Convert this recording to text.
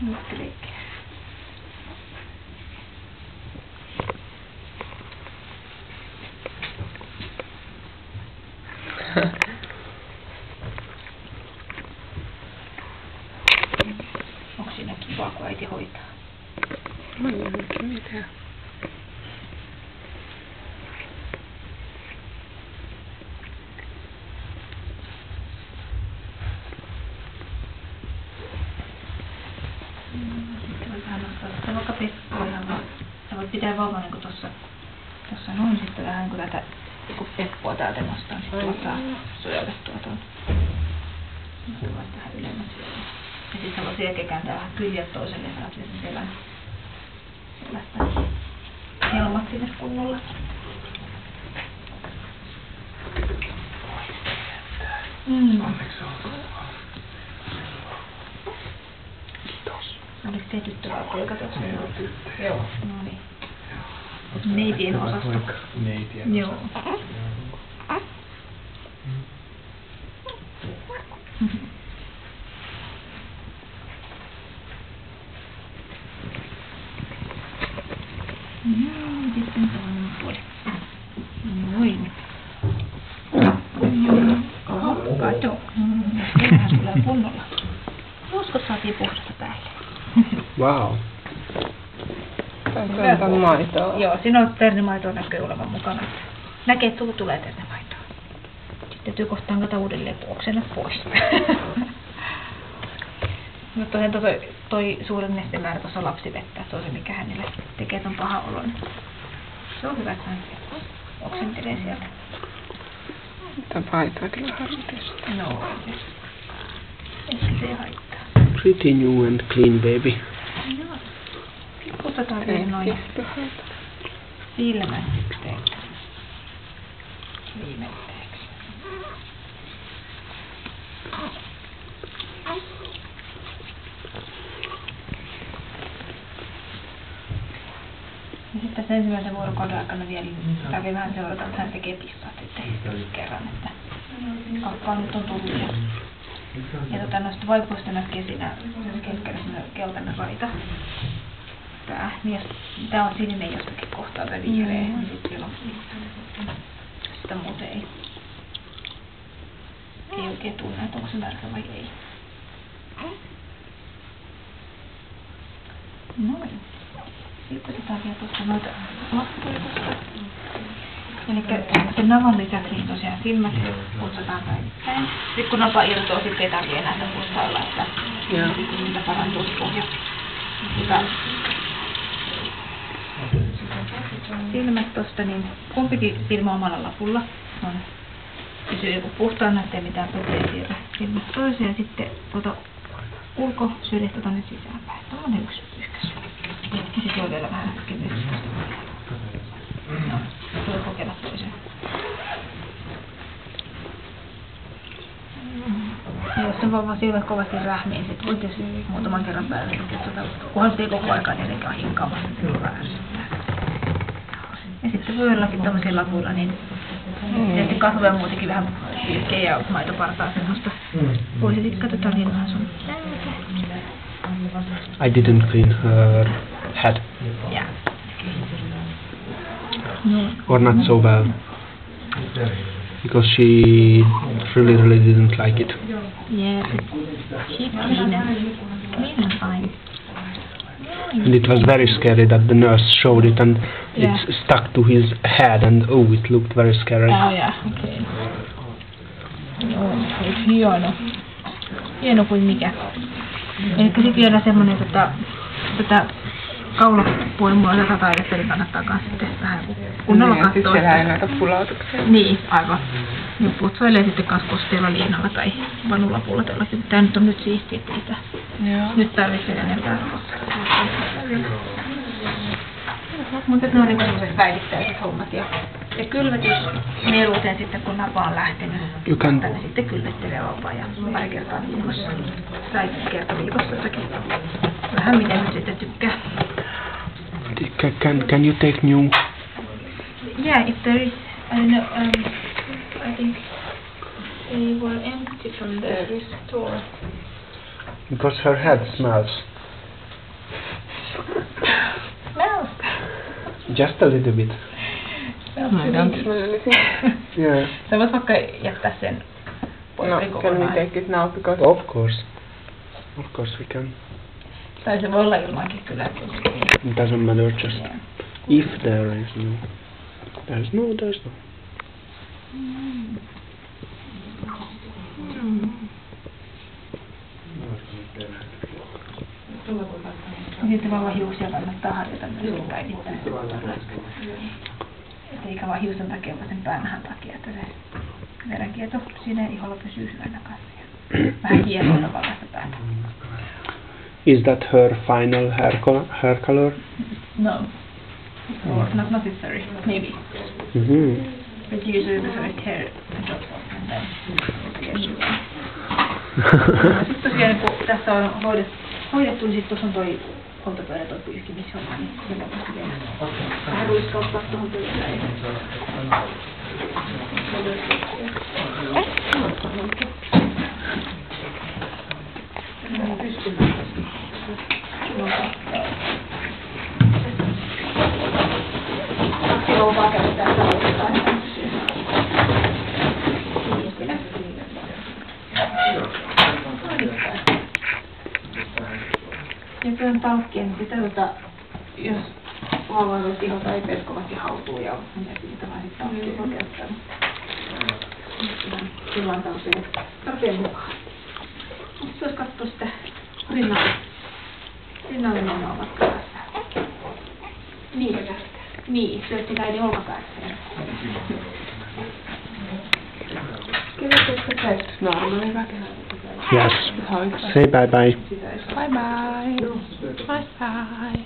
Nutteleikkiä. Onko siinä kivaa, kun äiti hoitaa? Mä en oikein mitään. Sitten voi vähän nostaa vaikka peppoa ihan vaan. Sä voit pitää vauvan niin tuossa noin sitten vähän niin tätä kun peppoa täältä nostaa, niin sitten ottaa suojautettua tuon. Tuolla tähän ylemmäs. Ja sitten voi selkeä kääntää vähän kyljät toiselle ja saat sen selän. Selästä helmat sinne kunnolla. Kiitos. Oliko se tyttö vai poika tuossa? Joo. No niin. Neitien osasto. Neitien Joo. Sitten toinen puoli. Noin. Kato. Tähän tulee kunnolla. Ruskot saatiin puhdasta päälle. Wow. Tässä on maitoa. Joo, siinä on ternimaitoa näkyy olevan mukana. Näkee, että tullut tulee ternimaitoa. Sitten täytyy kohtaan kata uudelleen puoksena pois. No toi suuren nestemäärä tuossa lapsivettä, se on se mikä hänelle tekee ton paha olon. Se on hyvä, että hän oksentelee sieltä. Tämä paitoa kyllä harvitesta. No, ehkä se ei haittaa. Pretty new and clean baby. Joo. Otetaan vielä noin silmätteeksi. Viimetteeksi. Ja sitten tässä ensimmäisen vuorokauden aikana vielä kävi vähän seurata, että hän tekee pissaa sitten kerran, että kappaa nyt on tullut. Ja noista vaipoista näkee siinä keskellä keltainen raita. Tää on sininen jostakin kohtaa tai vihreä, niin sitten siellä on sitä muuten ei oikein tunne, että onko se märkä vai ei. Noin. Sitten otetaan vielä tuosta noita lappuja tuosta. Elikkä sen navan lisäksi niin tosiaan silmät putsataan päivittäin. Sitten kun napa irtoaa, sitten ei tarvitse enää sitä putsailla, että niitä parantuu pohja. Silmät tosta, niin kumpikin silmä omalla lapulla on. Pysyy joku puhtaana, ettei mitään pöpeä siirry silmät toiseen ja sitten tuota ulkosyrjästä tonne sisäänpäin. Tuollainen yksi pyyhkäisy. Ja sitten voi vielä vähän kevyesti tästä kokeilla. No, voi kokeilla toiseen. Ja jos on vauva silmät kovasti rähmiä, niin sitten voi tietysti muutaman kerran päivän putsata. Kunhan se ei koko aikaa tietenkään hinkaavasti ärsyttää. Ja sitten voi jollakin tämmöisillä lapuilla, niin tietysti kasvoja muutenkin vähän pyyhkeä ja maitopartaa semmoista. Voisi sitten katsotaan niin vähän sun. I didn't clean her head. Yeah. Or not so well. Because she really didn't like it. Yeah, she's clean and fine. And it was very scary that the nurse showed it and it stuck to his head and oh, it looked very scary. Oh yeah, okei. Joo, hieno. Hieno kuin mikä. Eli sitten vielä semmonen tätä kaulapuolimuotoa taidetta, eli kannattaa kans sitten vähän kunnolla katsoa. Sitten siellä ei näitä pulautuksia. Niin, aivan. Ja putsailee sitten kans kosteella liinalla tai vanulapulla tällaista. Tää nyt on nyt siistiä, että nyt tarvitsee enempää. Mutta ne on niinku sellaiset päivittäiset hommat. Ja kylvetys mieluiten sitten kun napa on lähtenyt. Tänne sitten kylvettelee vauvaa ja pari kertaa viikossa. Tai kerta viikossakin. Vähän miten nyt sitten tykkää. Can you take new? Yeah, if there is, I don't know, I think they were empty from the store. Because her head smells. Smells. Just a little bit. Smells I really don't good. smell anything. Yeah. Sä voit vaikka jättää sen pois No, can we kokonaan. take it now because... Of course. Of course we can. Tai se voi olla ilmankin kyllä. It doesn't matter, just Yeah. if there is no. There's no. Sitten vaan hiuksia kannattaa harjoita myöskin päivittäin. Et eikä vaan hiusten takia, vaan sen päänahan takia, että se verenkierto siinä iholla pysyy hyvänä kanssa. Ja vähän hieroilla valasta päätä. Is that her final hair color? No. Or not necessary, maybe. Mm-hmm. But usually the first hair drops off and then sitten tosiaan kun tässä on hoidettu, niin sitten tuossa on toi poltopöydä, toi pyyhkimishomma, niin se voitaisiin vielä vähän ruiskauttaa tuohon pöydään. Kaksi rouvaa käytetään salissa. Ja tuon talkkien, niin sitä jos haluaisit ihota ei peskovasti hautuu ja mitä siitä vaan sitten talkkien voi käyttää. Silloin tarpeen mukaan. Mutta jos katsoo sitä rinnalle menoa vaikka tässä. Niin, syötti äidin olkapäässä. Normally back. Yes. Say bye bye. Bye bye. Bye bye.